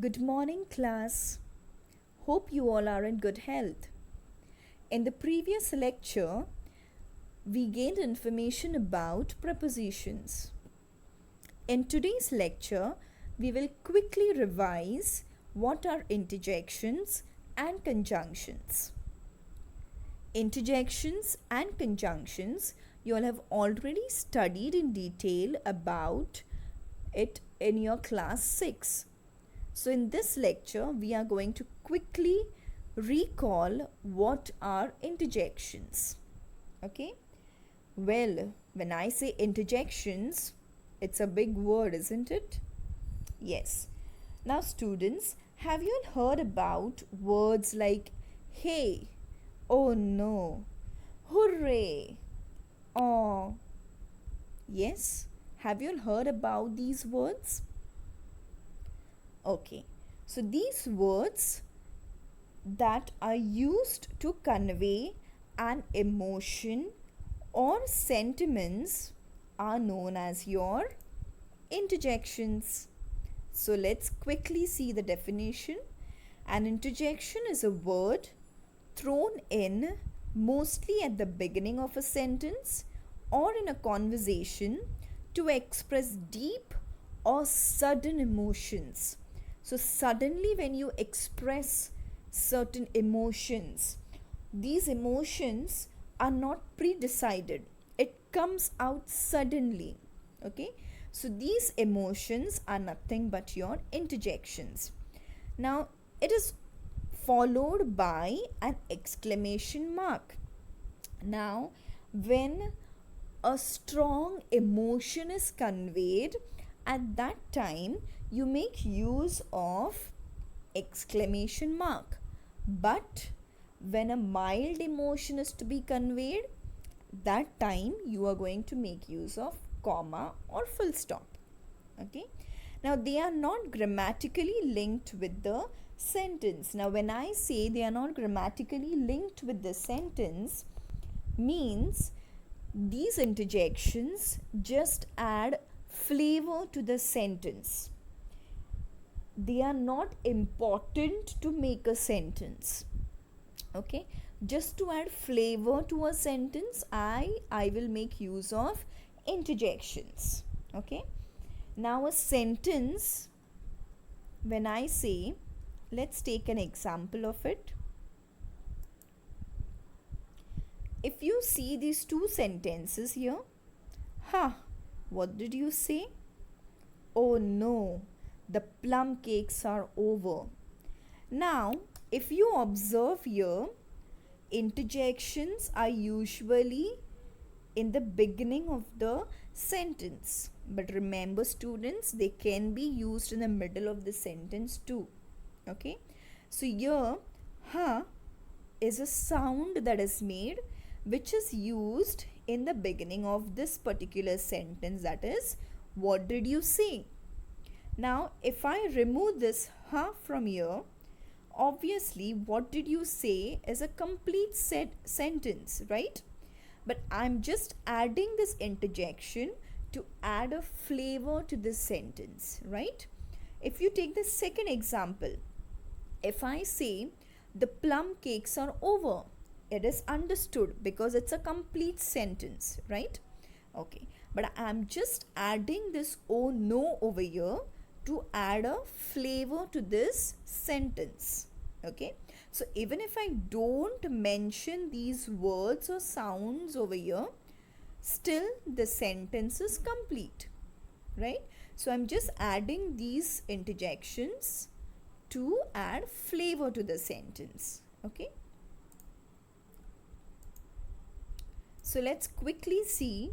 Good morning, class. Hope you all are in good health. In the previous lecture, we gained information about prepositions. In today's lecture, we will quickly revise what are interjections and conjunctions. Interjections and conjunctions, you all have already studied in detail about it in your class 6. So, in this lecture, we are going to quickly recall what are interjections. Okay? Well, when I say interjections, it's a big word, isn't it? Yes. Now, students, have you heard about words like hey, oh no, hooray, oh? Yes? Have you heard about these words? Okay, so these words that are used to convey an emotion or sentiments are known as your interjections. So let's quickly see the definition. An interjection is a word thrown in mostly at the beginning of a sentence or in a conversation to express deep or sudden emotions. So, suddenly, when you express certain emotions, these emotions are not pre-decided, it comes out suddenly. Okay, so these emotions are nothing but your interjections. Now, it is followed by an exclamation mark. Now, when a strong emotion is conveyed, at that time you make use of exclamation mark. But when a mild emotion is to be conveyed, that time you are going to make use of comma or full stop. Okay, now they are not grammatically linked with the sentence. Now when I say they are not grammatically linked with the sentence, means these interjections just add flavor to the sentence. They are not important to make a sentence. Okay, just to add flavor to a sentence, I will make use of interjections. Okay, now a sentence, when I say, let's take an example of it. If you see these two sentences here, ha, what did you say? Oh no, the plum cakes are over. Now, if you observe here, interjections are usually in the beginning of the sentence. But remember, students, they can be used in the middle of the sentence too. Okay, so here, ha is a sound that is made which is used in the beginning of this particular sentence, that is, what did you say? Now, if I remove this ha from here, obviously, what did you say is a complete sentence, right? But I'm just adding this interjection to add a flavor to this sentence, right? If you take the second example, if I say the plum cakes are over, it is understood because it's a complete sentence, right? Okay, but I'm just adding this oh no over here to add a flavor to this sentence. Okay, so even if I don't mention these words or sounds over here, still the sentence is complete, right? So I'm just adding these interjections to add flavor to the sentence. Okay, so let's quickly see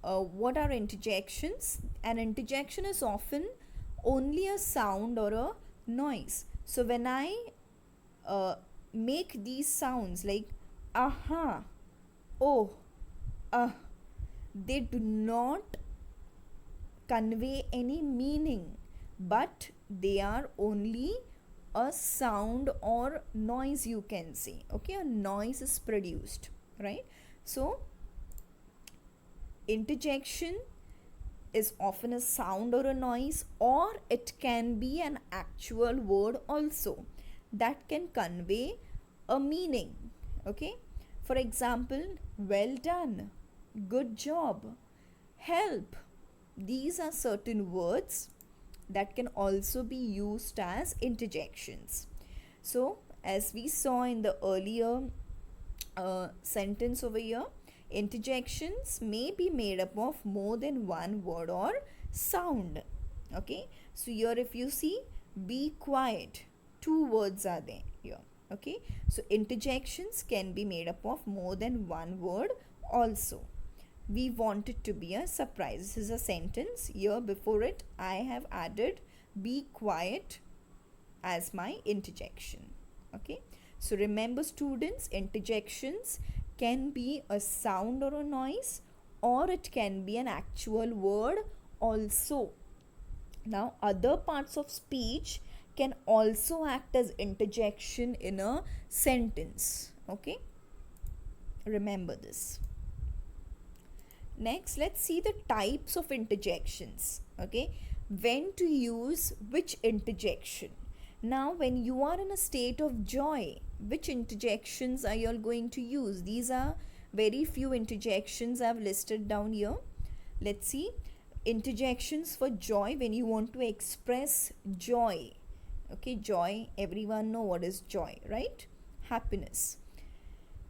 what are interjections. An interjection is often only a sound or a noise. So when I make these sounds like aha, oh, they do not convey any meaning, but they are only a sound or noise, you can say. Okay, a noise is produced, right? So interjection is often a sound or a noise, or it can be an actual word also that can convey a meaning. Okay, for example, well done, good job, help. These are certain words that can also be used as interjections. So, as we saw in the earlier sentence over here, interjections may be made up of more than one word or sound. Okay, so here if you see, be quiet, two words are there here. Okay, so interjections can be made up of more than one word also. We want it to be a surprise. This is a sentence. Here before it, I have added be quiet as my interjection. Okay, so remember students, interjections can be a sound or a noise, or it can be an actual word also. Now other parts of speech can also act as interjection in a sentence. Okay, remember this. Next, let's see the types of interjections. Okay, when to use which interjection. Now, when you are in a state of joy, which interjections are you all going to use? These are very few interjections I've listed down here. Let's see. Interjections for joy, when you want to express joy. Okay, joy, everyone know what is joy, right? Happiness.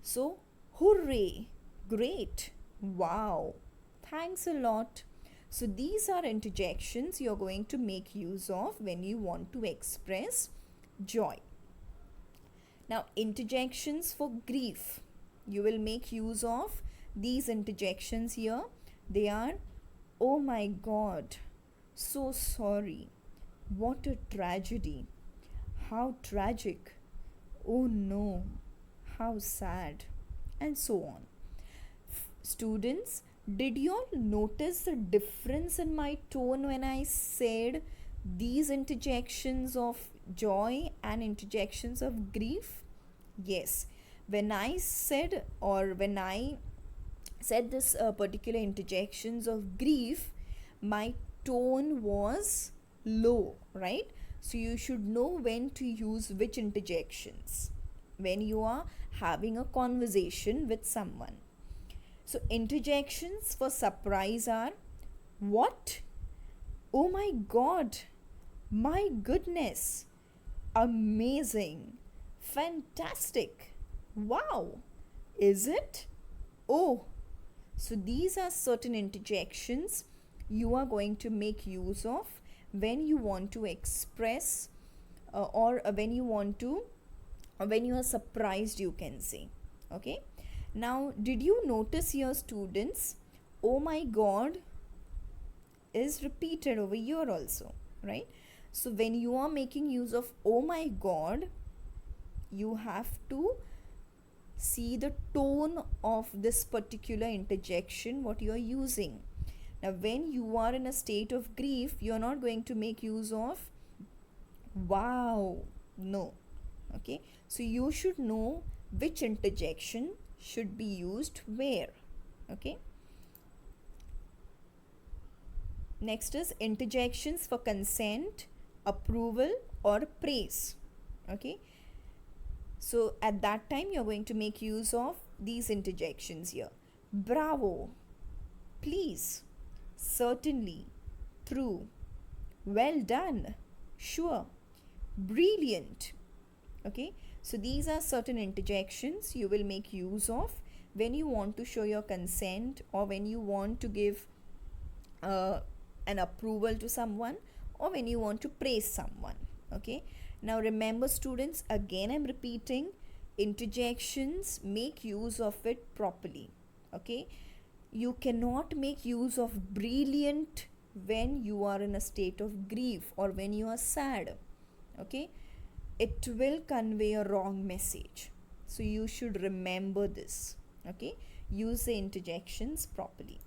So, hooray, great, wow, thanks a lot. So these are interjections you're going to make use of when you want to express joy. Now, interjections for grief, you will make use of these interjections here. They are, oh my god, so sorry, what a tragedy, how tragic, oh no, how sad, and so on. Students, did you all notice the difference in my tone when I said these interjections of joy and interjections of grief? Yes, when I said this particular interjections of grief, my tone was low, right? So you should know when to use which interjections when you are having a conversation with someone. So interjections for surprise are, what? Oh my god, my goodness, amazing, fantastic, wow, is it? Oh. So these are certain interjections you are going to make use of when you want to express or when you want to when you are surprised, you can say. Okay, now did you notice here students, oh my god is repeated over here also, right? So when you are making use of oh my god, you have to see the tone of this particular interjection what you are using. Now when you are in a state of grief, you are not going to make use of wow, no. Okay, so you should know which interjection should be used where. Okay, next is interjections for consent, approval, or praise. Okay, so at that time you're going to make use of these interjections here. Bravo, please, certainly, true, well done, sure, brilliant. Okay, so these are certain interjections you will make use of when you want to show your consent or when you want to give an approval to someone or when you want to praise someone. Okay, now remember students, again I'm repeating, interjections, make use of it properly. Okay, you cannot make use of brilliant when you are in a state of grief or when you are sad. Okay, it will convey a wrong message, so you should remember this. Okay, use the interjections properly.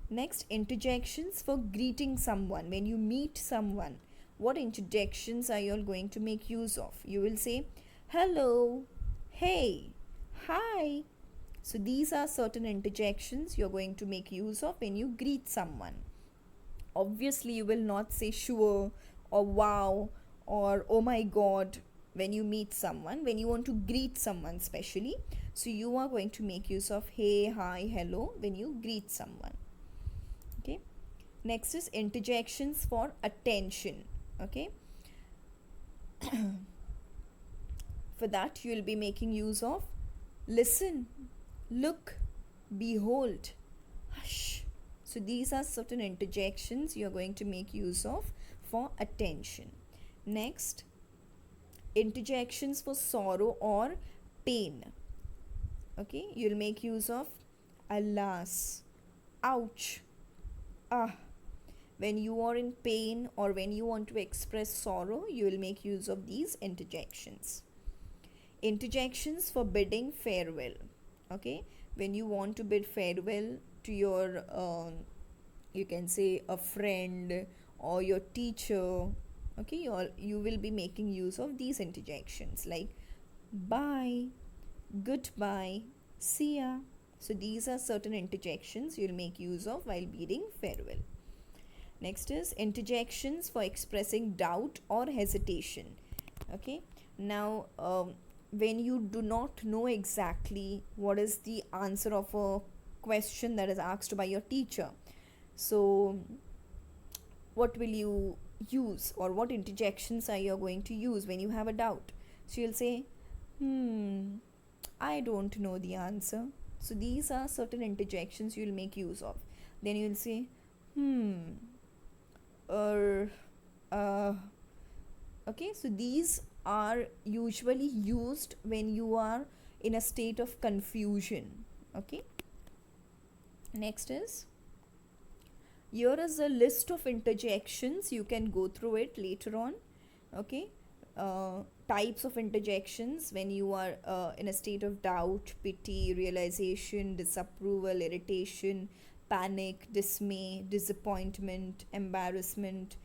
Next, interjections for greeting someone. When you meet someone, what interjections are you all going to make use of? You will say hello, hey, hi. So these are certain interjections you're going to make use of when you greet someone. Obviously you will not say sure or wow or oh my god when you meet someone, when you want to greet someone especially. So you are going to make use of hey, hi, hello when you greet someone. Okay, next is interjections for attention. Okay, for that you will be making use of listen, look, behold, hush. So these are certain interjections you are going to make use of for attention. Next, interjections for sorrow or pain. Okay, you'll make use of alas, ouch, ah. When you are in pain or when you want to express sorrow, you will make use of these interjections. Interjections for bidding farewell. Okay, when you want to bid farewell to your you can say a friend or your teacher. Okay, you will be making use of these interjections like bye, goodbye, see ya. So these are certain interjections you'll make use of while bidding farewell. Next is interjections for expressing doubt or hesitation. Okay, now when you do not know exactly what is the answer of a question that is asked by your teacher, so what will you use or what interjections are you going to use when you have a doubt? So you'll say, I don't know the answer. So these are certain interjections you'll make use of. Then you'll say, or okay, so these are usually used when you are in a state of confusion. Okay, next is, here is a list of interjections, you can go through it later on. Okay, types of interjections when you are in a state of doubt, pity, realization, disapproval, irritation, panic, dismay, disappointment, embarrassment,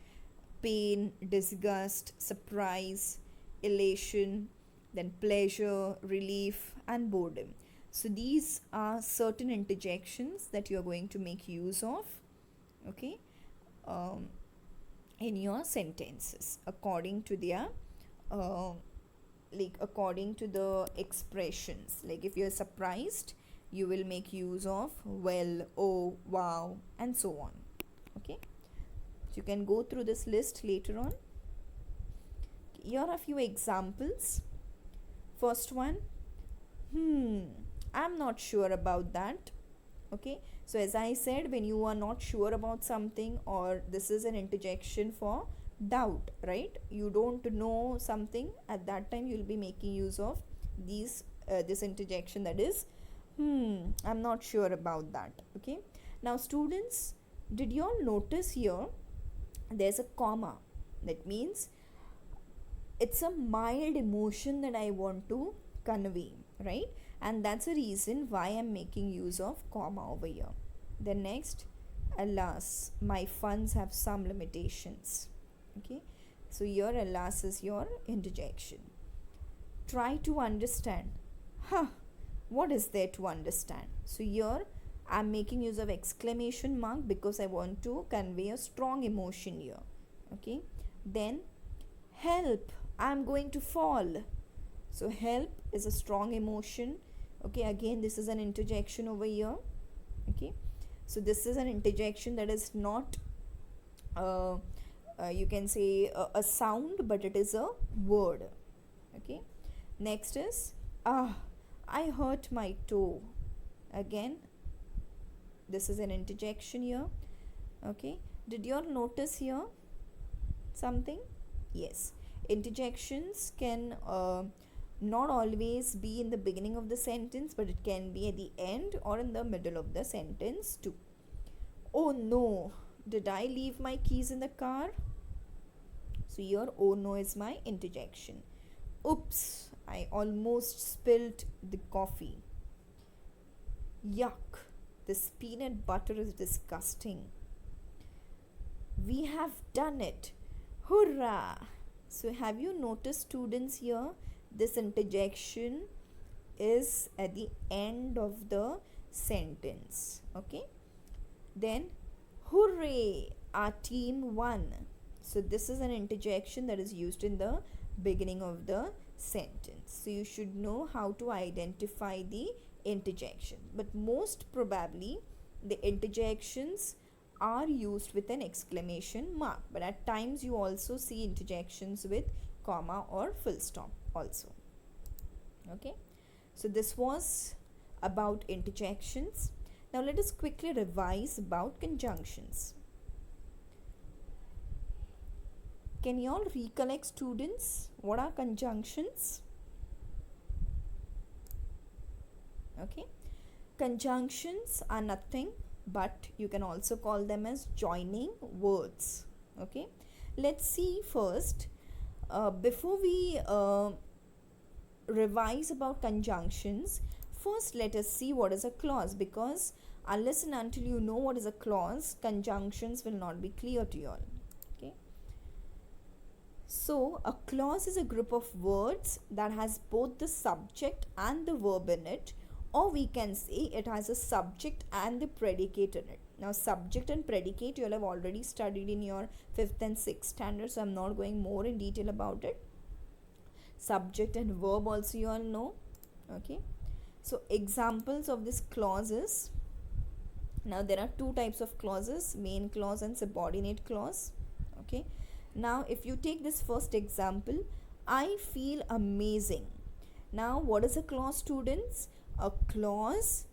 pain, disgust, surprise, elation, then pleasure, relief, and boredom. So these are certain interjections that you are going to make use of. Okay, um, in your sentences according to their uh, according to the expressions. Like if you're surprised, you will make use of well, oh, wow, and so on. Okay, so you can go through this list later on. Here are a few examples. First one, I'm not sure about that. Okay, so as I said, when you are not sure about something, or this is an interjection for doubt, right? You don't know something, at that time you'll be making use of these this interjection, that is, I'm not sure about that. Okay, now students, did you all notice here there's a comma? That means it's a mild emotion that I want to convey, right? And that's a reason why I'm making use of comma over here. The next, alas, my funds have some limitations. Okay, so your alas is your interjection. Try to understand. Huh, what is there to understand? So here I'm making use of exclamation mark because I want to convey a strong emotion here. Okay, then help, I'm going to fall. So help is a strong emotion. Okay, again this is an interjection over here. Okay, so this is an interjection that is not you can say a sound, but it is a word. Okay, next is I hurt my toe. Again this is an interjection here. Okay, did you all notice here something? Yes, interjections can not always be in the beginning of the sentence, but it can be at the end or in the middle of the sentence too. Oh no, did I leave my keys in the car? So here oh no is my interjection. Oops, I almost spilled the coffee. Yuck, this peanut butter is disgusting. We have done it. Hurrah! So have you noticed, students, here this interjection is at the end of the sentence. Okay, then hooray, Our team won. So this is an interjection that is used in the beginning of the sentence. So you should know how to identify the interjection. But most probably the interjections are used with an exclamation mark. But at times you also see interjections with comma or full stop also. Okay. So this was about interjections. Now let us quickly revise about conjunctions. Can you all recollect, students, what are conjunctions? Okay. Conjunctions are nothing but you can also call them as joining words. Okay. Let's see first, before we revise about conjunctions, first let us see what is a clause, because unless and until you know what is a clause, conjunctions will not be clear to you all. Okay. So a clause is a group of words that has both the subject and the verb in it, or we can say it has a subject and the predicate in it. Now subject and predicate you all have already studied in your 5th and 6th standard, so I'm not going more in detail about it. Subject and verb also you all know. Okay. So examples of this clauses. Now there are two types of clauses, main clause and subordinate clause. Okay. Now if you take this first example, I feel amazing. Now what is a clause, students? A clause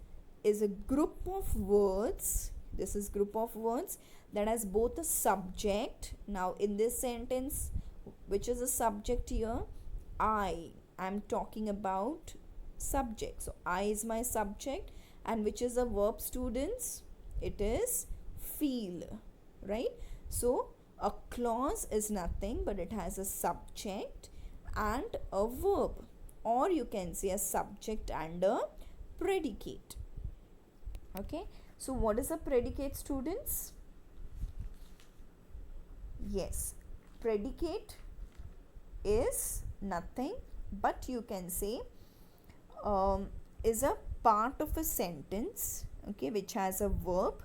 is a group of words. This is group of words that has both a subject. Now in this sentence, which is a subject here? I am talking about subject. So I is my subject, and which is a verb, students? It is feel, right? So a clause is nothing but it has a subject and a verb, or you can say a subject and a predicate. Okay. So what is a predicate, students? Yes, predicate is nothing but you can say is a part of a sentence, okay, which has a verb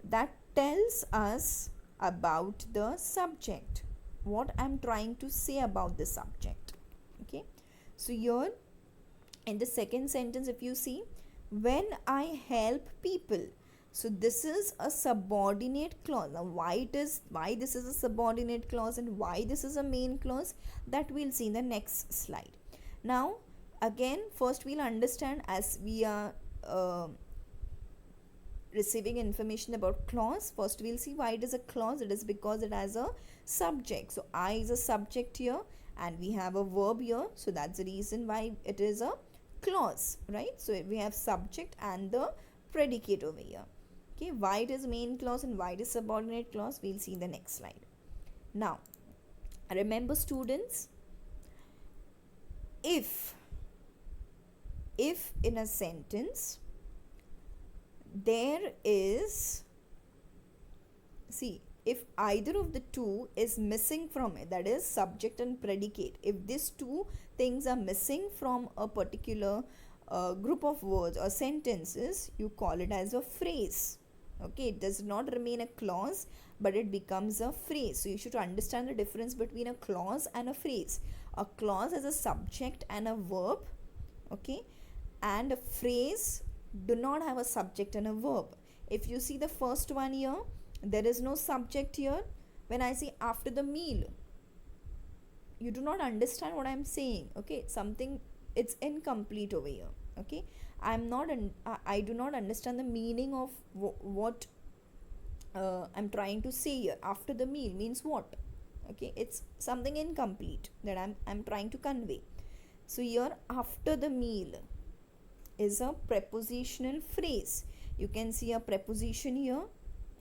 that tells us about the subject, what I'm trying to say about the subject. Okay. So here in the second sentence, if you see, when I help people, so this is a subordinate clause. Now why this is a subordinate clause and why this is a main clause, that we'll see in the next slide. Now again, first we'll understand, as we are receiving information about clause, first we'll see why it is a clause. It is because it has a subject. So I is a subject here and we have a verb here, so that's the reason why it is a clause, right? So we have subject and the predicate over here. Okay, why it is main clause and why it is subordinate clause, we'll see in the next slide. Now remember, students, if in a sentence there is, see, if either of the two is missing from it, that is subject and predicate, if these two things are missing from a particular group of words or sentences, you call it as a phrase. Okay, it does not remain a clause but it becomes a phrase. So you should understand the difference between a clause and a phrase. A clause has a subject and a verb, okay, and a phrase do not have a subject and a verb. If you see the first one here, there is no subject here. When I say after the meal, you do not understand what I am saying. Okay, something, it's incomplete over here. Okay, I do not understand the meaning of what I'm trying to say here. After the meal means what? Okay, it's something incomplete that I'm trying to convey. So here after the meal is a prepositional phrase. You can see a preposition here.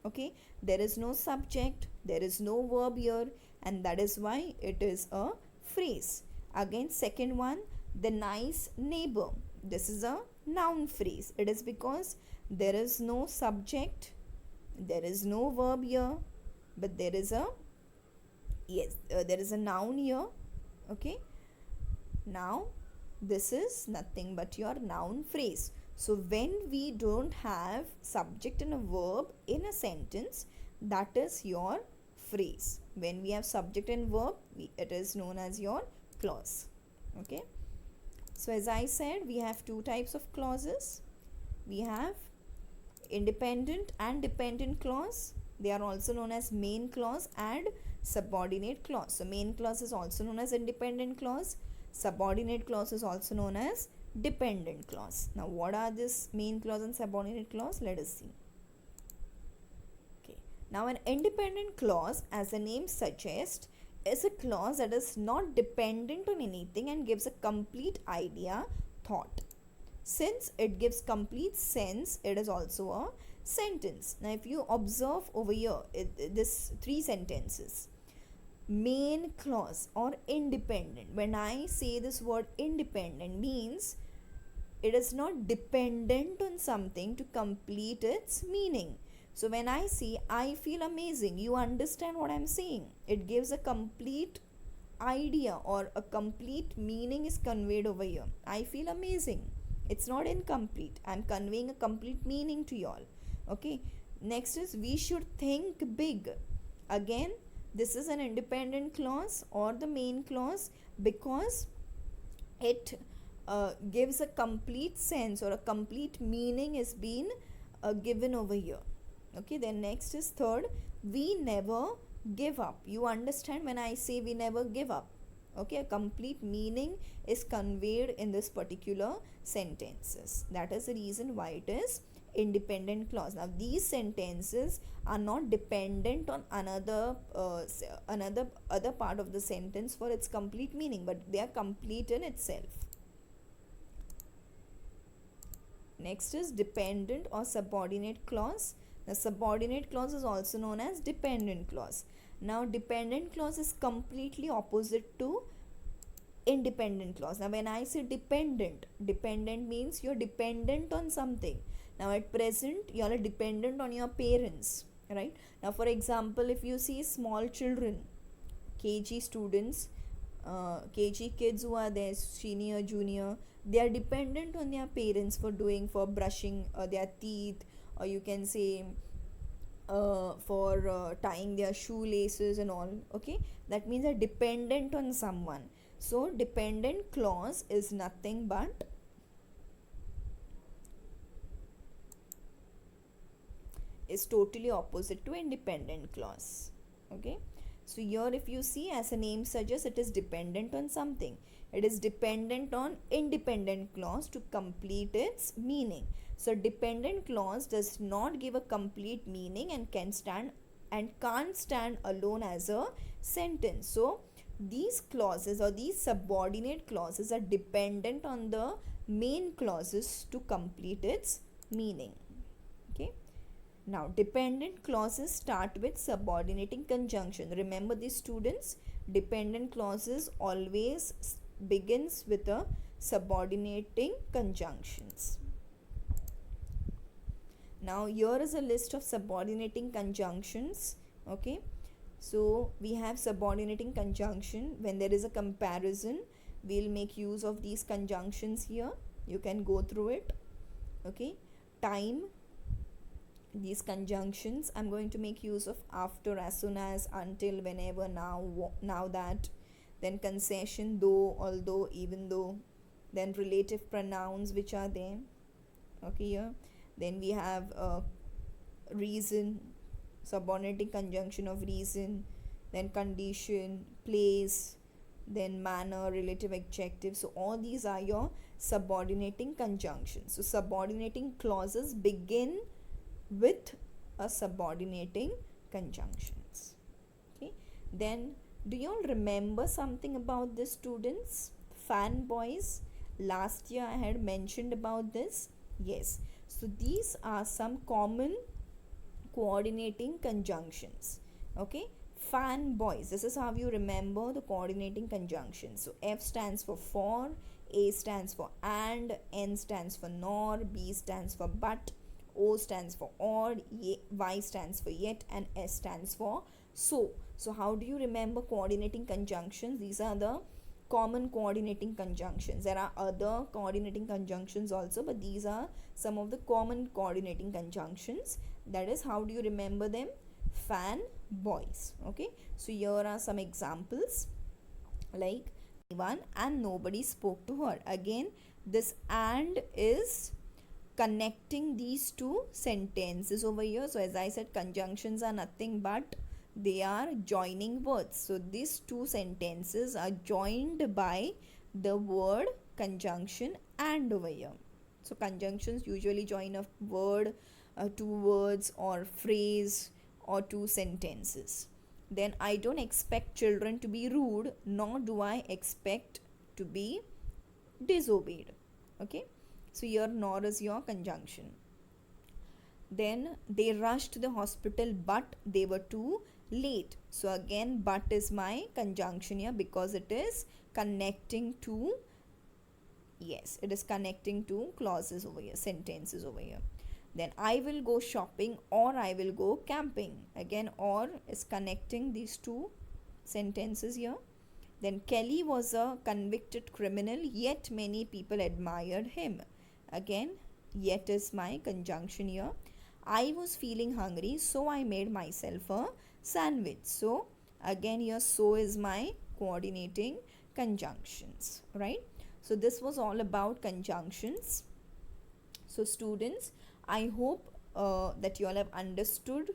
Okay, there is no subject, there is no verb here, and that is why it is a phrase. Again, second one, the nice neighbor. This is a noun phrase. It is because there is no subject, there is no verb here, but there is a there is a noun here. Okay, now this is nothing but your noun phrase. So when we don't have subject and a verb in a sentence, that is your phrase. When we have subject and verb, it is known as your clause. Okay. So as I said, we have two types of clauses. We have independent and dependent clause. They are also known as main clause and subordinate clause. So main clause is also known as independent clause. Subordinate clause is also known as dependent clause. Now what are this main clause and subordinate clause? Let us see. Okay. Now an independent clause, as the name suggests, is a clause that is not dependent on anything and gives a complete idea, thought. Since it gives complete sense, it is also a sentence. Now if you observe over here, this three sentences, main clause or independent, when I say this word independent, means it is not dependent on something to complete its meaning. So when I say I feel amazing, you understand what I'm saying. It gives a complete idea or a complete meaning is conveyed over here. I feel amazing. It's not incomplete. I'm conveying a complete meaning to y'all. Okay. Next is we should think big. Again, this is an independent clause or the main clause because it gives a complete sense or a complete meaning is being given over here. Okay. Then next is third, we never give up. You understand when I say we never give up. Okay, a complete meaning is conveyed in this particular sentences. That is the reason why it is independent clause. Now these sentences are not dependent on another other part of the sentence for its complete meaning, but they are complete in itself. Next is dependent or subordinate clause. The subordinate clause is also known as dependent clause. Now dependent clause is completely opposite to independent clause. Now when I say dependent means you're dependent on something. Now at present you are dependent on your parents, right? Now for example, if you see small children, KG students, KG kids who are there, senior, junior, they are dependent on their parents for brushing their teeth, or you can say for tying their shoelaces and all. Okay, that means they're dependent on someone. So dependent clause is nothing but is totally opposite to independent clause. Okay, so here if you see, as the name suggests, it is dependent on something. It is dependent on independent clause to complete its meaning. So dependent clause does not give a complete meaning and can't stand alone as a sentence. So these clauses or these subordinate clauses are dependent on the main clauses to complete its meaning. Okay. Now dependent clauses start with subordinating conjunction. Remember these students, dependent clauses always begins with a subordinating conjunctions. Now here is a list of subordinating conjunctions. Okay, so we have subordinating conjunction. When there is a comparison, we'll make use of these conjunctions here. You can go through it. Okay, time, these conjunctions I'm going to make use of after, as soon as, until, whenever, now that. Then concession, though, although, even though. Then relative pronouns which are there. Okay, here. Then we have reason, subordinating conjunction of reason. Then condition, place, then manner, relative adjective. So all these are your subordinating conjunctions. So subordinating clauses begin with a subordinating conjunctions. Okay, then do you all remember something about this, students? Fanboys, last year I had mentioned about this. Yes, so these are some common coordinating conjunctions. Okay, fanboys, this is how you remember the coordinating conjunctions. So F stands for, A stands for and, N stands for nor, B stands for but, O stands for or, Y stands for yet, and S stands for so. So how do you remember coordinating conjunctions? These are the common coordinating conjunctions. There are other coordinating conjunctions also, but these are some of the common coordinating conjunctions. That is, how do you remember them? fan boys. Okay, so here are some examples, like one and nobody spoke to her. Again, this and is connecting these two sentences over here. So as I said, conjunctions are nothing but they are joining words. So these two sentences are joined by the word conjunction and over here. So conjunctions usually join a word, two words or phrase or two sentences. Then I don't expect children to be rude, nor do I expect to be disobeyed. Okay, so here nor is your conjunction. Then they rushed to the hospital but they were too late. So again, but is my conjunction here because it is connecting to, yes, it is connecting to clauses over here, sentences over here. Then I will go shopping or I will go camping. Again, or is connecting these two sentences here. Then Kelly was a convicted criminal, yet many people admired him. Again, yet is my conjunction here. I was feeling hungry, so I made myself a sandwich. So, again, here, so is my coordinating conjunctions, right? So, this was all about conjunctions. So, students, I hope that you all have understood,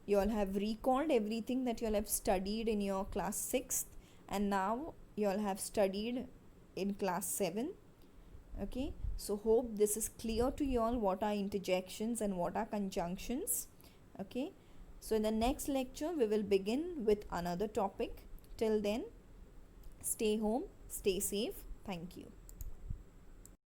you all have recalled everything that you all have studied in your class 6th, and now you all have studied in class 7. Okay, so hope this is clear to you all what are interjections and what are conjunctions. Okay, so in the next lecture we will begin with another topic. Till then, stay home, stay safe. Thank you.